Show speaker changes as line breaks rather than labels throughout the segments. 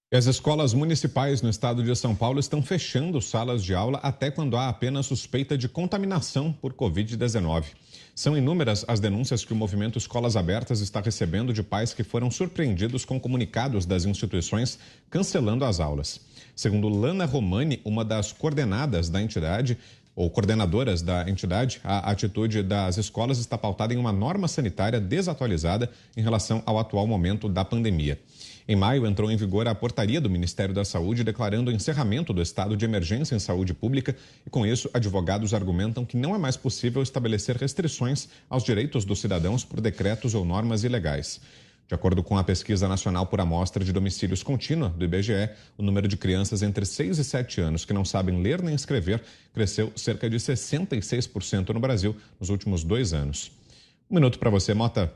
As escolas municipais no estado de São Paulo estão fechando salas de aula até quando há apenas suspeita de contaminação por Covid-19. São inúmeras as denúncias que o movimento Escolas Abertas está recebendo de pais que foram surpreendidos com comunicados das instituições cancelando as aulas. Segundo Lana Romani, uma das coordenadas da entidade, ou coordenadoras da entidade, a atitude das escolas está pautada em uma norma sanitária desatualizada em relação ao atual momento da pandemia. Em maio, entrou em vigor a portaria do Ministério da Saúde declarando o encerramento do estado de emergência em saúde pública e, com isso, advogados argumentam que não é mais possível estabelecer restrições aos direitos dos cidadãos por decretos ou normas ilegais. De acordo com a Pesquisa Nacional por Amostra de Domicílios Contínua, do IBGE, o número de crianças entre 6 e 7 anos que não sabem ler nem escrever cresceu cerca de 66% no Brasil nos últimos 2 anos. Um minuto para você, Mota.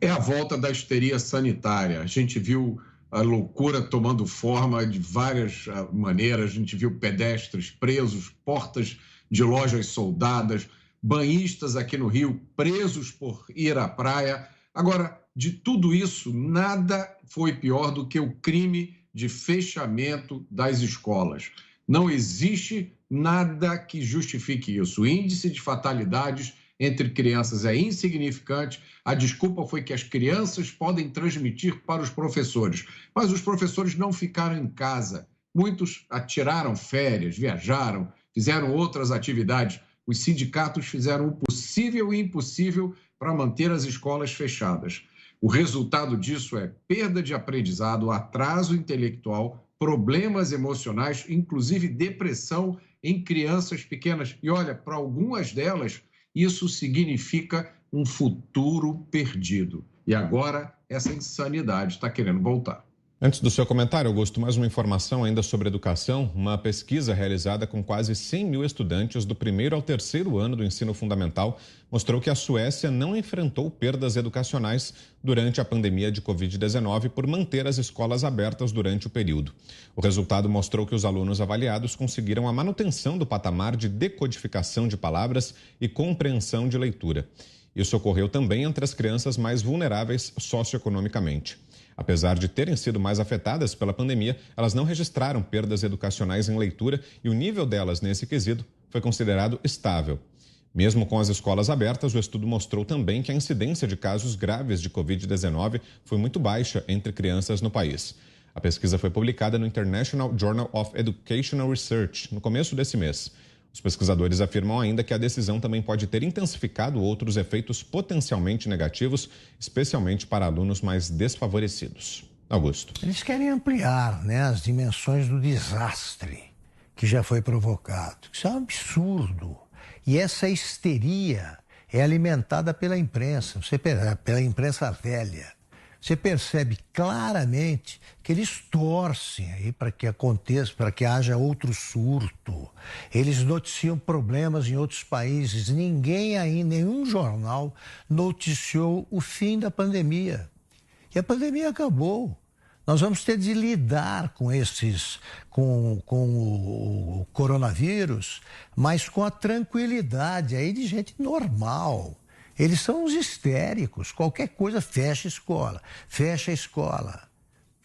É a volta da histeria sanitária. A gente viu a loucura tomando forma de várias maneiras. A gente viu pedestres presos, portas de lojas soldadas, banhistas aqui no Rio presos por ir à praia. Agora, de tudo isso, nada foi pior do que o crime de fechamento das escolas. Não existe nada que justifique isso. O índice de fatalidades entre crianças é insignificante. A desculpa foi que as crianças podem transmitir para os professores, mas os professores não ficaram em casa. Muitos tiraram férias, viajaram, fizeram outras atividades. Os sindicatos fizeram o possível e impossível para manter as escolas fechadas. O resultado disso é perda de aprendizado, atraso intelectual, problemas emocionais, inclusive depressão em crianças pequenas. E olha, para algumas delas, isso significa um futuro perdido. E agora essa insanidade está querendo voltar.
Antes do seu comentário, Augusto, mais uma informação ainda sobre educação. Uma pesquisa realizada com quase 100 mil estudantes do primeiro ao terceiro ano do ensino fundamental mostrou que a Suécia não enfrentou perdas educacionais durante a pandemia de Covid-19 por manter as escolas abertas durante o período. O resultado mostrou que os alunos avaliados conseguiram a manutenção do patamar de decodificação de palavras e compreensão de leitura. Isso ocorreu também entre as crianças mais vulneráveis socioeconomicamente. Apesar de terem sido mais afetadas pela pandemia, elas não registraram perdas educacionais em leitura e o nível delas nesse quesito foi considerado estável. Mesmo com as escolas abertas, o estudo mostrou também que a incidência de casos graves de Covid-19 foi muito baixa entre crianças no país. A pesquisa foi publicada no International Journal of Educational Research no começo desse mês. Os pesquisadores afirmam ainda que a decisão também pode ter intensificado outros efeitos potencialmente negativos, especialmente para alunos mais desfavorecidos. Augusto.
Eles querem ampliar, as dimensões do desastre que já foi provocado. Isso é um absurdo. E essa histeria é alimentada pela imprensa, pela imprensa velha. Você percebe claramente que eles torcem aí para que aconteça, para que haja outro surto. Eles noticiam problemas em outros países. Ninguém ainda, nenhum jornal noticiou o fim da pandemia. E a pandemia acabou. Nós vamos ter de lidar com o coronavírus, mas com a tranquilidade aí de gente normal. Eles são uns histéricos, qualquer coisa fecha a escola.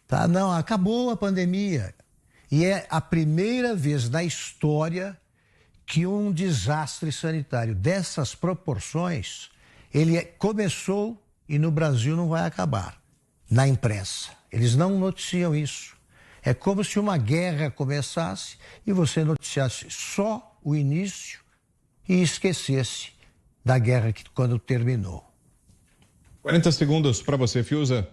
Tá? Não, acabou a pandemia. E é a primeira vez na história que um desastre sanitário dessas proporções, começou e no Brasil não vai acabar, na imprensa. Eles não noticiam isso. É como se uma guerra começasse e você noticiasse só o início e esquecesse da guerra quando terminou.
40 segundos para você, Fiuza.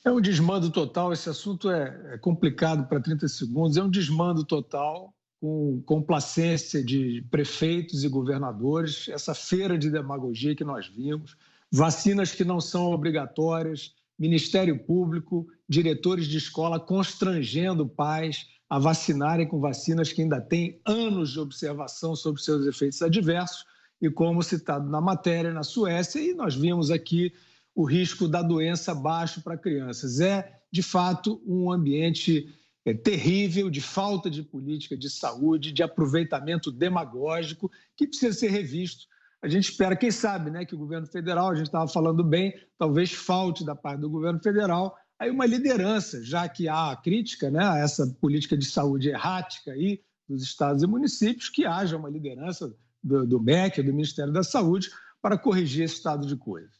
É um desmando total, esse assunto é complicado para 30 segundos, é um desmando total, com complacência de prefeitos e governadores, essa feira de demagogia que nós vimos, vacinas que não são obrigatórias, Ministério Público, diretores de escola constrangendo pais a vacinarem com vacinas que ainda têm anos de observação sobre seus efeitos adversos, e como citado na matéria, na Suécia, e nós vimos aqui o risco da doença baixo para crianças. É, de fato, um ambiente terrível de falta de política de saúde, de aproveitamento demagógico, que precisa ser revisto. A gente espera, quem sabe, que o governo federal, a gente estava falando bem, talvez falte da parte do governo federal aí uma liderança, já que há crítica, né, a essa política de saúde errática aí dos estados e municípios, que haja uma liderança do MEC, do Ministério da Saúde, para corrigir esse estado de coisas.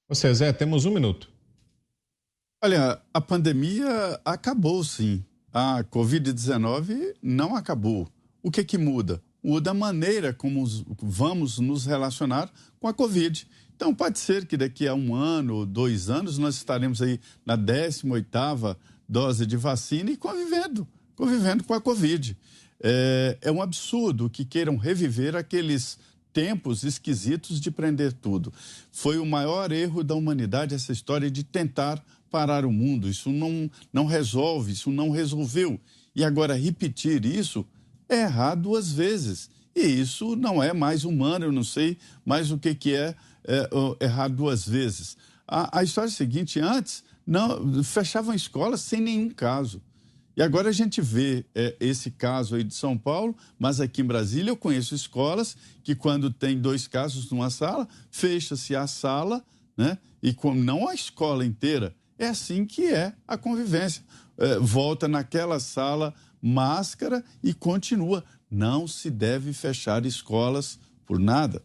Você, Zé, temos 1 minuto.
Olha, a pandemia acabou, sim. A Covid-19 não acabou. O que muda? Muda a maneira como vamos nos relacionar com a Covid. Então, pode ser que daqui a 1 ano, 2 anos, nós estaremos aí na 18ª dose de vacina e convivendo com a Covid. É um absurdo que queiram reviver aqueles tempos esquisitos de prender tudo. Foi o maior erro da humanidade essa história de tentar parar o mundo. Isso não resolve, isso não resolveu. E agora repetir isso é errar 2 vezes. E isso não é mais humano, eu não sei mais o que é errar 2 vezes. A história é a seguinte, antes fechavam escolas sem nenhum caso. E agora a gente vê esse caso aí de São Paulo, mas aqui em Brasília eu conheço escolas que quando tem 2 casos numa sala, fecha-se a sala, né? E não a escola inteira. É assim que é a convivência. Volta naquela sala, máscara e continua. Não se deve fechar escolas por nada.